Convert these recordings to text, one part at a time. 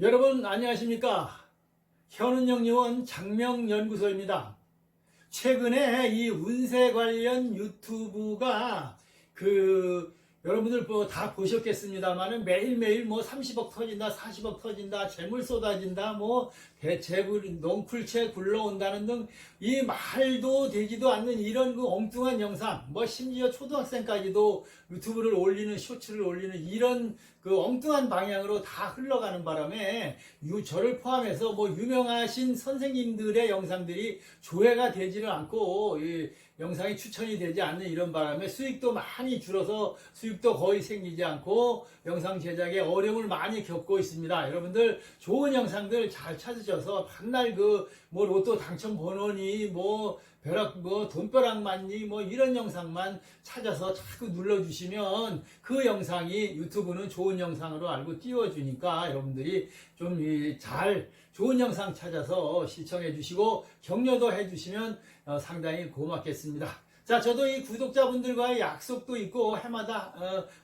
여러분 안녕하십니까? 현은영요원 장명연구소입니다. 최근에 이 운세 관련 유튜브가 여러분들 다 보셨겠습니다만은 매일매일 뭐 30억 터진다, 40억 터진다, 재물 쏟아진다, 뭐 대재물 넝쿨채 굴러온다는 등 이 말도 되지도 않는 이런 엉뚱한 영상, 뭐 심지어 초등학생까지도 유튜브를 올리는, 쇼츠를 올리는 이런 엉뚱한 방향으로 다 흘러가는 바람에 저를 포함해서 뭐 유명하신 선생님들의 영상들이 조회가 되지를 않고 영상이 추천이 되지 않는 이런 바람에 수익도 많이 줄어서 수익도 거의 생기지 않고 영상 제작에 어려움을 많이 겪고 있습니다. 여러분들 좋은 영상들 잘 찾으셔서 맨날 뭐 로또 당첨 번호니 뭐 벼락 뭐 돈벼락 맞니 뭐 이런 영상만 찾아서 자꾸 눌러주시면 그 영상이 유튜브는 좋은 영상으로 알고 띄워주니까 여러분들이 좀 좋은 영상 찾아서 시청해 주시고 격려도 해 주시면 상당히 고맙겠습니다. 자, 저도 이 구독자분들과의 약속도 있고 해마다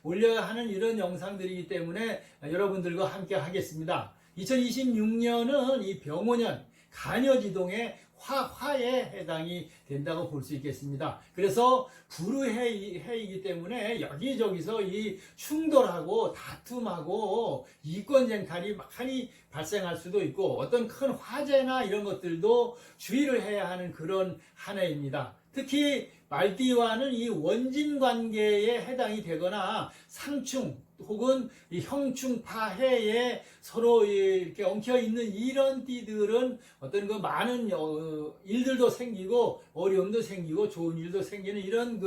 올려야 하는 이런 영상들이기 때문에 여러분들과 함께 하겠습니다. 2026년은 이 병오년 간여지동의 화에 해당이 된다고 볼 수 있겠습니다. 그래서 불의해이기 때문에 여기저기서 이 충돌하고 다툼하고 이권쟁탈이 많이 발생할 수도 있고 어떤 큰 화재나 이런 것들도 주의를 해야 하는 그런 한 해입니다. 특히 말띠와는 이 원진 관계에 해당이 되거나 상충 혹은 이 형충파해에 서로 이렇게 엉켜 있는 이런 띠들은 어떤 많은 일들도 생기고 어려움도 생기고 좋은 일도 생기는 이런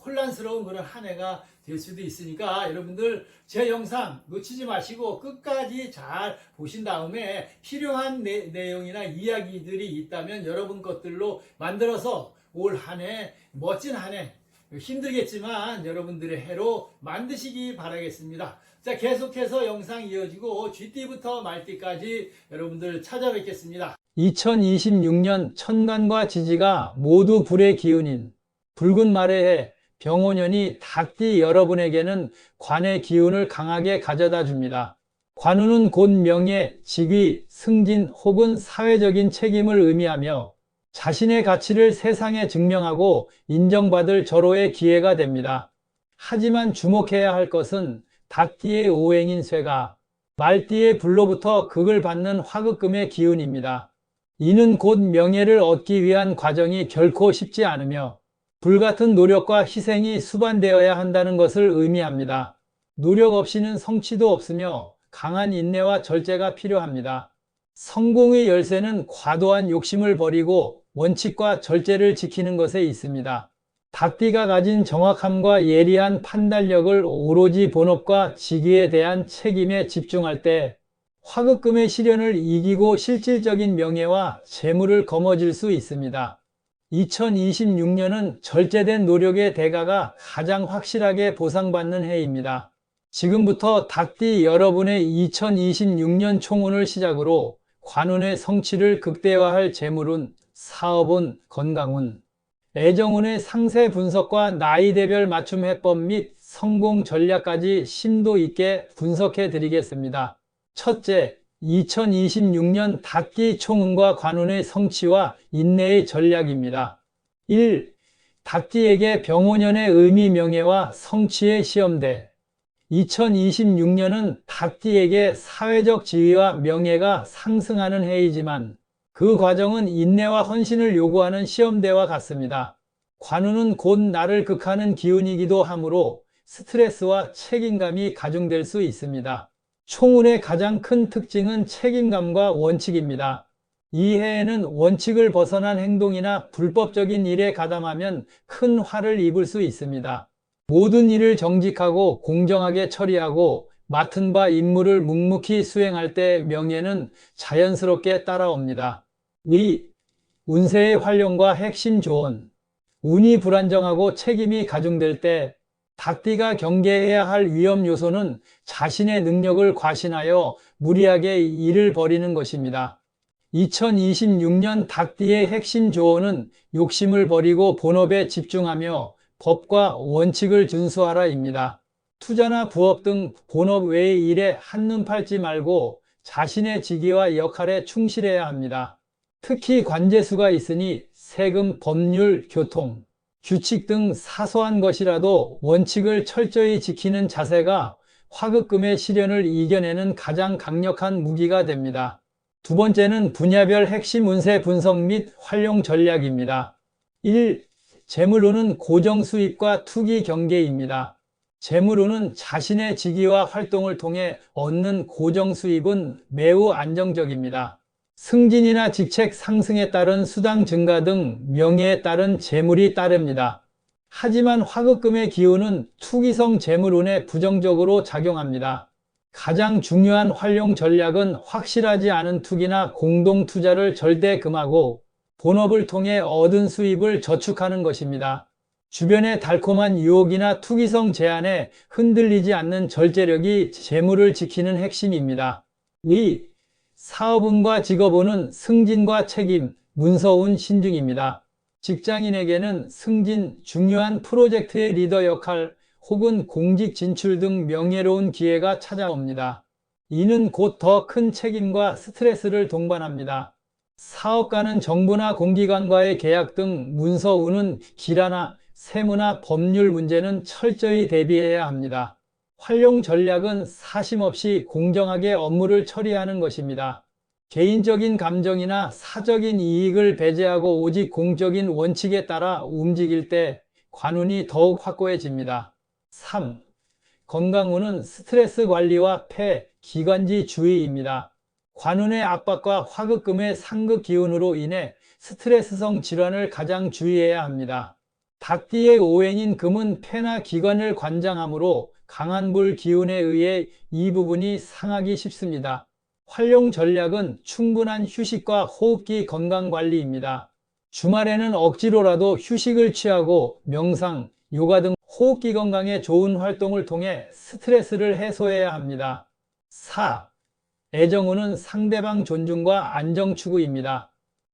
혼란스러운 그런 한 해가 될 수도 있으니까 여러분들 제 영상 놓치지 마시고 끝까지 잘 보신 다음에 필요한 내용이나 이야기들이 있다면 여러분 것들로 만들어서 올 한 해 멋진 한 해 힘들겠지만 여러분들의 해로 만드시기 바라겠습니다. 자, 계속해서 영상 이어지고 쥐띠부터 말띠까지 여러분들 찾아뵙겠습니다. 2026년 천간과 지지가 모두 불의 기운인 붉은 말의 해 병오년이 닭띠 여러분에게는 관의 기운을 강하게 가져다 줍니다. 관우는 곧 명예, 직위, 승진 혹은 사회적인 책임을 의미하며 자신의 가치를 세상에 증명하고 인정받을 절호의 기회가 됩니다. 하지만 주목해야 할 것은 닭띠의 오행인 쇠가 말띠의 불로부터 극을 받는 화극금의 기운입니다. 이는 곧 명예를 얻기 위한 과정이 결코 쉽지 않으며 불같은 노력과 희생이 수반되어야 한다는 것을 의미합니다. 노력 없이는 성취도 없으며 강한 인내와 절제가 필요합니다. 성공의 열쇠는 과도한 욕심을 버리고 원칙과 절제를 지키는 것에 있습니다. 닭띠가 가진 정확함과 예리한 판단력을 오로지 본업과 직위에 대한 책임에 집중할 때 화극금의 시련을 이기고 실질적인 명예와 재물을 거머쥘 수 있습니다. 2026년은 절제된 노력의 대가가 가장 확실하게 보상받는 해입니다. 지금부터 닭띠 여러분의 2026년 총운을 시작으로 관운의 성취를 극대화할 재물운, 사업운, 건강운, 애정운의 상세 분석과 나이대별 맞춤 해법 및 성공 전략까지 심도 있게 분석해 드리겠습니다. 첫째, 2026년 닭띠 총운과 관운의 성취와 인내의 전략입니다. 1. 닭띠에게 병오년의 의미 명예와 성취의 시험대. 2026년은 닭띠에게 사회적 지위와 명예가 상승하는 해이지만 그 과정은 인내와 헌신을 요구하는 시험대와 같습니다. 관운은 곧 나를 극하는 기운이기도 하므로 스트레스와 책임감이 가중될 수 있습니다. 총운의 가장 큰 특징은 책임감과 원칙입니다. 이 해에는 원칙을 벗어난 행동이나 불법적인 일에 가담하면 큰 화를 입을 수 있습니다. 모든 일을 정직하고 공정하게 처리하고 맡은 바 임무를 묵묵히 수행할 때 명예는 자연스럽게 따라옵니다. 2. 운세의 활용과 핵심 조언. 운이 불안정하고 책임이 가중될 때 닭띠가 경계해야 할 위험 요소는 자신의 능력을 과신하여 무리하게 일을 벌이는 것입니다. 2026년 닭띠의 핵심 조언은 욕심을 버리고 본업에 집중하며 법과 원칙을 준수하라입니다. 투자나 부업 등 본업 외의 일에 한눈 팔지 말고 자신의 직위와 역할에 충실해야 합니다. 특히 관제수가 있으니 세금, 법률, 교통, 규칙 등 사소한 것이라도 원칙을 철저히 지키는 자세가 화급금의 시련을 이겨내는 가장 강력한 무기가 됩니다. 두 번째는 분야별 핵심 운세 분석 및 활용 전략입니다. 1. 재물운은 고정 수입과 투기 경계입니다. 재물운은 자신의 직위와 활동을 통해 얻는 고정 수입은 매우 안정적입니다. 승진이나 직책 상승에 따른 수당 증가 등 명예에 따른 재물이 따릅니다. 하지만 화급금의 기운은 투기성 재물운에 부정적으로 작용합니다. 가장 중요한 활용 전략은 확실하지 않은 투기나 공동 투자를 절대 금하고 본업을 통해 얻은 수입을 저축하는 것입니다. 주변의 달콤한 유혹이나 투기성 제한에 흔들리지 않는 절제력이 재물을 지키는 핵심입니다. 2. 사업운과 직업운은 승진과 책임, 문서운 신중입니다. 직장인에게는 승진, 중요한 프로젝트의 리더 역할, 혹은 공직 진출 등 명예로운 기회가 찾아옵니다. 이는 곧 더 큰 책임과 스트레스를 동반합니다. 사업가는 정부나 공기관과의 계약 등 문서운은 기라나 세무나 법률 문제는 철저히 대비해야 합니다. 활용 전략은 사심없이 공정하게 업무를 처리하는 것입니다. 개인적인 감정이나 사적인 이익을 배제하고 오직 공적인 원칙에 따라 움직일 때 관운이 더욱 확고해집니다. 3. 건강운은 스트레스 관리와 폐, 기관지 주의입니다. 관운의 압박과 화급금의 상극 기운으로 인해 스트레스성 질환을 가장 주의해야 합니다. 닭띠의 오행인 금은 폐나 기관을 관장하므로 강한 불 기운에 의해 이 부분이 상하기 쉽습니다. 활용 전략은 충분한 휴식과 호흡기 건강관리입니다. 주말에는 억지로라도 휴식을 취하고 명상, 요가 등 호흡기 건강에 좋은 활동을 통해 스트레스를 해소해야 합니다. 4. 애정운은 상대방 존중과 안정 추구입니다.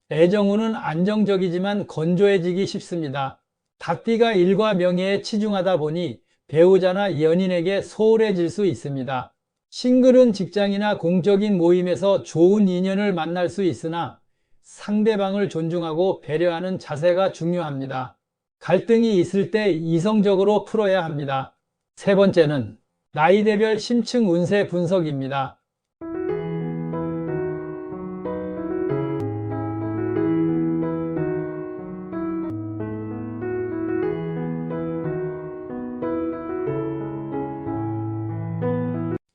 애정운은 안정적이지만 건조해지기 쉽습니다. 닭띠가 일과 명예에 치중하다 보니 배우자나 연인에게 소홀해질 수 있습니다. 싱글은 직장이나 공적인 모임에서 좋은 인연을 만날 수 있으나 상대방을 존중하고 배려하는 자세가 중요합니다. 갈등이 있을 때 이성적으로 풀어야 합니다. 세 번째는 나이대별 심층 운세 분석입니다.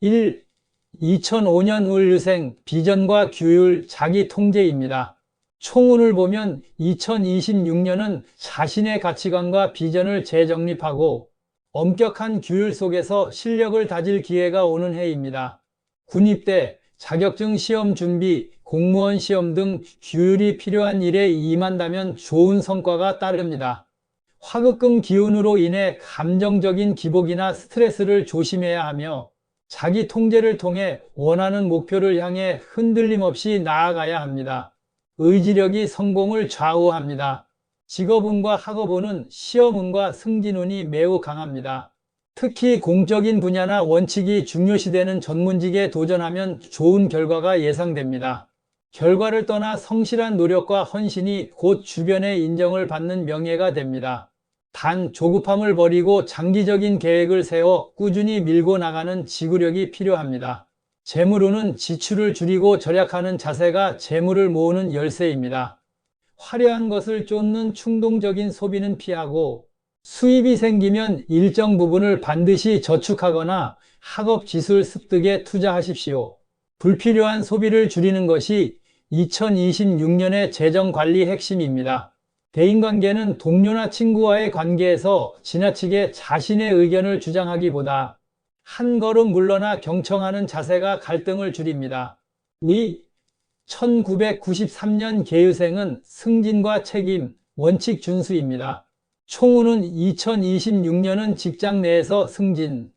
(1) 2005년 을유생 비전과 규율 자기 통제입니다. 총운을 보면 2026년은 자신의 가치관과 비전을 재정립하고 엄격한 규율 속에서 실력을 다질 기회가 오는 해입니다. 군입대, 자격증 시험 준비, 공무원 시험 등 규율이 필요한 일에 임한다면 좋은 성과가 따릅니다. 화급금 기운으로 인해 감정적인 기복이나 스트레스를 조심해야 하며 자기 통제를 통해 원하는 목표를 향해 흔들림 없이 나아가야 합니다. 의지력이 성공을 좌우합니다. 직업운과 학업운은 시험운과 승진운이 매우 강합니다. 특히 공적인 분야나 원칙이 중요시되는 전문직에 도전하면 좋은 결과가 예상됩니다. 결과를 떠나 성실한 노력과 헌신이 곧 주변의 인정을 받는 명예가 됩니다. 단 조급함을 버리고 장기적인 계획을 세워 꾸준히 밀고 나가는 지구력이 필요합니다. 재물운은 지출을 줄이고 절약하는 자세가 재물을 모으는 열쇠입니다. 화려한 것을 쫓는 충동적인 소비는 피하고 수입이 생기면 일정 부분을 반드시 저축하거나 학업 기술 습득에 투자하십시오. 불필요한 소비를 줄이는 것이 2026년의 재정관리 핵심입니다. 대인관계는 동료나 친구와의 관계에서 지나치게 자신의 의견을 주장하기보다 한 걸음 물러나 경청하는 자세가 갈등을 줄입니다. 2. 1993년 계유생은 승진과 책임, 원칙 준수입니다. 총운은 2026년은 직장 내에서 승진,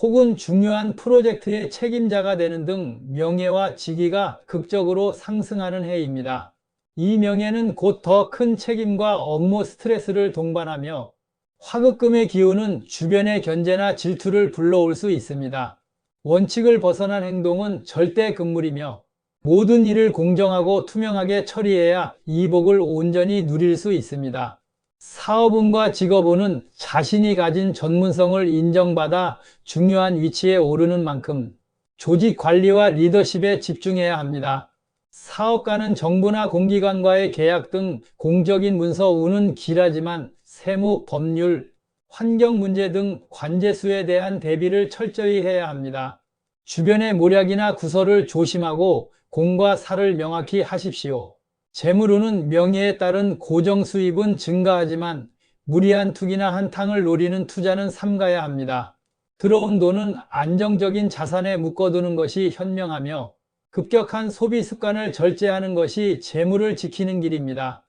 혹은 중요한 프로젝트의 책임자가 되는 등 명예와 직위가 극적으로 상승하는 해입니다. 이 명예는 곧 더 큰 책임과 업무 스트레스를 동반하며 화급금의 기운은 주변의 견제나 질투를 불러올 수 있습니다. 원칙을 벗어난 행동은 절대 금물이며 모든 일을 공정하고 투명하게 처리해야 이복을 온전히 누릴 수 있습니다. 사업운과 직업운은 자신이 가진 전문성을 인정받아 중요한 위치에 오르는 만큼 조직 관리와 리더십에 집중해야 합니다. 사업가는 정부나 공기관과의 계약 등 공적인 문서 운은 길하지만 세무, 법률, 환경 문제 등 관제수에 대한 대비를 철저히 해야 합니다. 주변의 모략이나 구설을 조심하고 공과 사를 명확히 하십시오. 재물운은 명예에 따른 고정 수입은 증가하지만 무리한 투기나 한탕을 노리는 투자는 삼가야 합니다. 들어온 돈은 안정적인 자산에 묶어두는 것이 현명하며 급격한 소비 습관을 절제하는 것이 재물을 지키는 길입니다.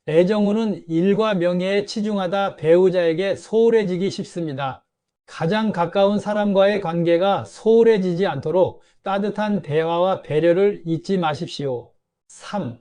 애정운은 일과 명예에 치중하다 배우자에게 소홀해지기 쉽습니다. 가장 가까운 사람과의 관계가 소홀해지지 않도록 따뜻한 대화와 배려를 잊지 마십시오. 3.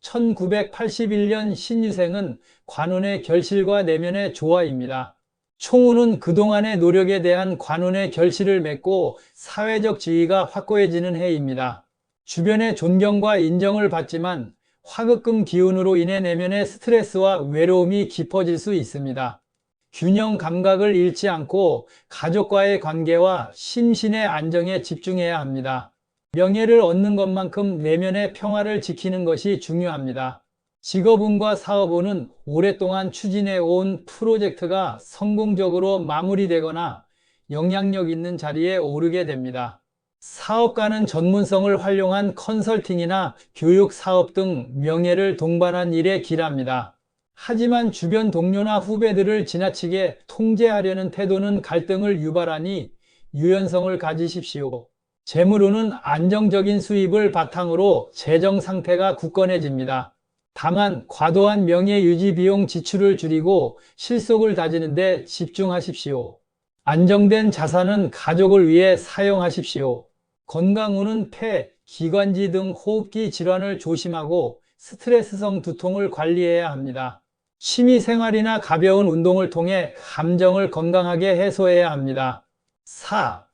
1981년 신유생은 관운의 결실과 내면의 조화입니다. 총운은 그동안의 노력에 대한 관운의 결실을 맺고 사회적 지위가 확고해지는 해입니다. 주변의 존경과 인정을 받지만 화급금 기운으로 인해 내면의 스트레스와 외로움이 깊어질 수 있습니다. 균형 감각을 잃지 않고 가족과의 관계와 심신의 안정에 집중해야 합니다. 명예를 얻는 것만큼 내면의 평화를 지키는 것이 중요합니다. 직업운과 사업운은 오랫동안 추진해온 프로젝트가 성공적으로 마무리되거나 영향력 있는 자리에 오르게 됩니다. 사업가는 전문성을 활용한 컨설팅이나 교육 사업 등 명예를 동반한 일에 길합니다. 하지만 주변 동료나 후배들을 지나치게 통제하려는 태도는 갈등을 유발하니 유연성을 가지십시오. 재물운은 안정적인 수입을 바탕으로 재정 상태가 굳건해집니다. 다만 과도한 명예 유지 비용 지출을 줄이고 실속을 다지는 데 집중하십시오. 안정된 자산은 가족을 위해 사용하십시오. 건강운은 폐, 기관지 등 호흡기 질환을 조심하고 스트레스성 두통을 관리해야 합니다. 취미 생활이나 가벼운 운동을 통해 감정을 건강하게 해소해야 합니다. 4.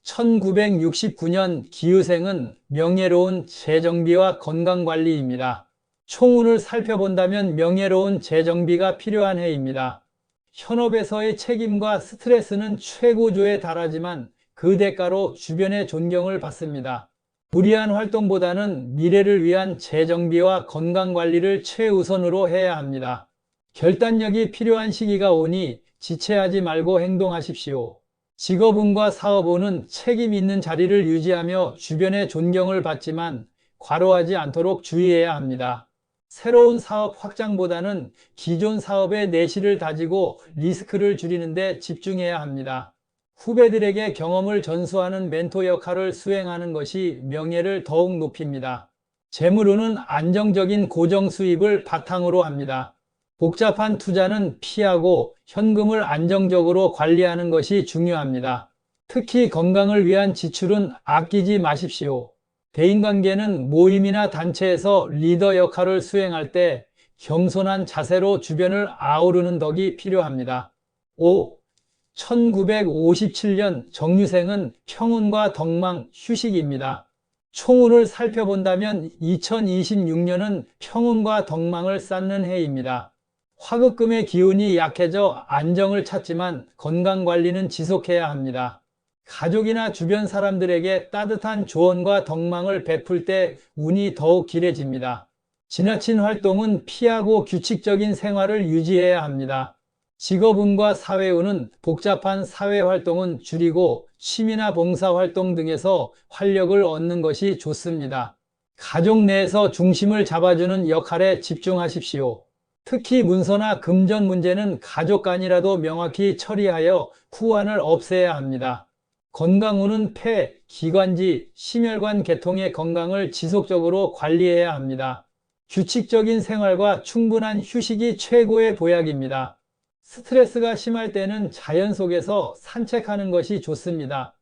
1969년 기유생은 명예로운 재정비와 건강관리입니다. 총운을 살펴본다면 명예로운 재정비가 필요한 해입니다. 현업에서의 책임과 스트레스는 최고조에 달하지만 그 대가로 주변의 존경을 받습니다. 무리한 활동보다는 미래를 위한 재정비와 건강관리를 최우선으로 해야 합니다. 결단력이 필요한 시기가 오니 지체하지 말고 행동하십시오. 직업운과 사업운은 책임 있는 자리를 유지하며 주변의 존경을 받지만 과로하지 않도록 주의해야 합니다. 새로운 사업 확장보다는 기존 사업의 내실을 다지고 리스크를 줄이는 데 집중해야 합니다. 후배들에게 경험을 전수하는 멘토 역할을 수행하는 것이 명예를 더욱 높입니다. 재물운은 안정적인 고정 수입을 바탕으로 합니다. 복잡한 투자는 피하고 현금을 안정적으로 관리하는 것이 중요합니다. 특히 건강을 위한 지출은 아끼지 마십시오. 대인관계는 모임이나 단체에서 리더 역할을 수행할 때 겸손한 자세로 주변을 아우르는 덕이 필요합니다. 5. 1957년 정유생은 평운과 덕망, 휴식입니다. 총운을 살펴본다면 2026년은 평운과 덕망을 쌓는 해입니다. 화급금의 기운이 약해져 안정을 찾지만 건강관리는 지속해야 합니다. 가족이나 주변 사람들에게 따뜻한 조언과 덕망을 베풀 때 운이 더욱 길해집니다. 지나친 활동은 피하고 규칙적인 생활을 유지해야 합니다. 직업운과 사회운은 복잡한 사회활동은 줄이고 취미나 봉사활동 등에서 활력을 얻는 것이 좋습니다. 가족 내에서 중심을 잡아주는 역할에 집중하십시오. 특히 문서나 금전 문제는 가족 간이라도 명확히 처리하여 후환을 없애야 합니다. 건강운은 폐, 기관지, 심혈관 계통의 건강을 지속적으로 관리해야 합니다. 규칙적인 생활과 충분한 휴식이 최고의 보약입니다. 스트레스가 심할 때는 자연 속에서 산책하는 것이 좋습니다.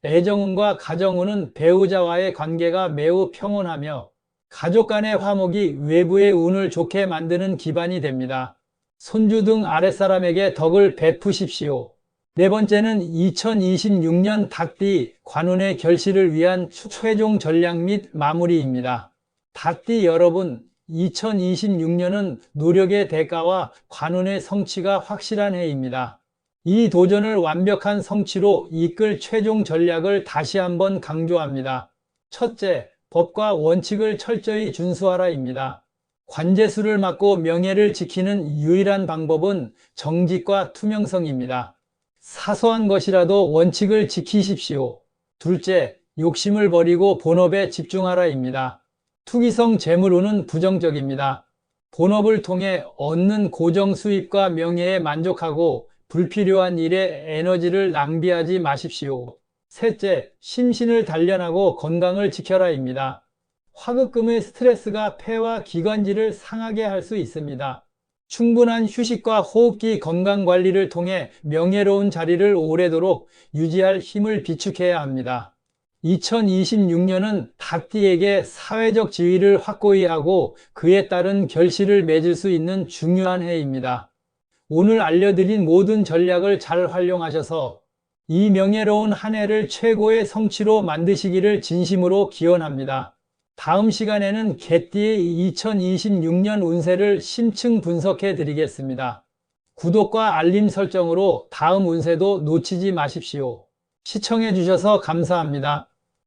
애정운과 가정운은 배우자와의 관계가 매우 평온하며 가족 간의 화목이 외부의 운을 좋게 만드는 기반이 됩니다. 손주 등 아랫사람에게 덕을 베푸십시오. 네 번째는 2026년 닭띠 관운의 결실을 위한 최종 전략 및 마무리입니다. 닭띠 여러분, 2026년은 노력의 대가와 관운의 성취가 확실한 해입니다. 이 도전을 완벽한 성취로 이끌 최종 전략을 다시 한번 강조합니다. 첫째, 법과 원칙을 철저히 준수하라입니다. 관제수를 막고 명예를 지키는 유일한 방법은 정직과 투명성입니다. 사소한 것이라도 원칙을 지키십시오. 둘째, 욕심을 버리고 본업에 집중하라입니다. 투기성 재물운은 부정적입니다. 본업을 통해 얻는 고정 수입과 명예에 만족하고 불필요한 일에 에너지를 낭비하지 마십시오. 셋째, 심신을 단련하고 건강을 지켜라입니다. 화급금의 스트레스가 폐와 기관지를 상하게 할 수 있습니다. 충분한 휴식과 호흡기 건강관리를 통해 명예로운 자리를 오래도록 유지할 힘을 비축해야 합니다. 2026년은 닭띠에게 사회적 지위를 확고히 하고 그에 따른 결실을 맺을 수 있는 중요한 해입니다. 오늘 알려드린 모든 전략을 잘 활용하셔서 이 명예로운 한 해를 최고의 성취로 만드시기를 진심으로 기원합니다. 다음 시간에는 개띠의 2026년 운세를 심층 분석해 드리겠습니다. 구독과 알림 설정으로 다음 운세도 놓치지 마십시오. 시청해 주셔서 감사합니다.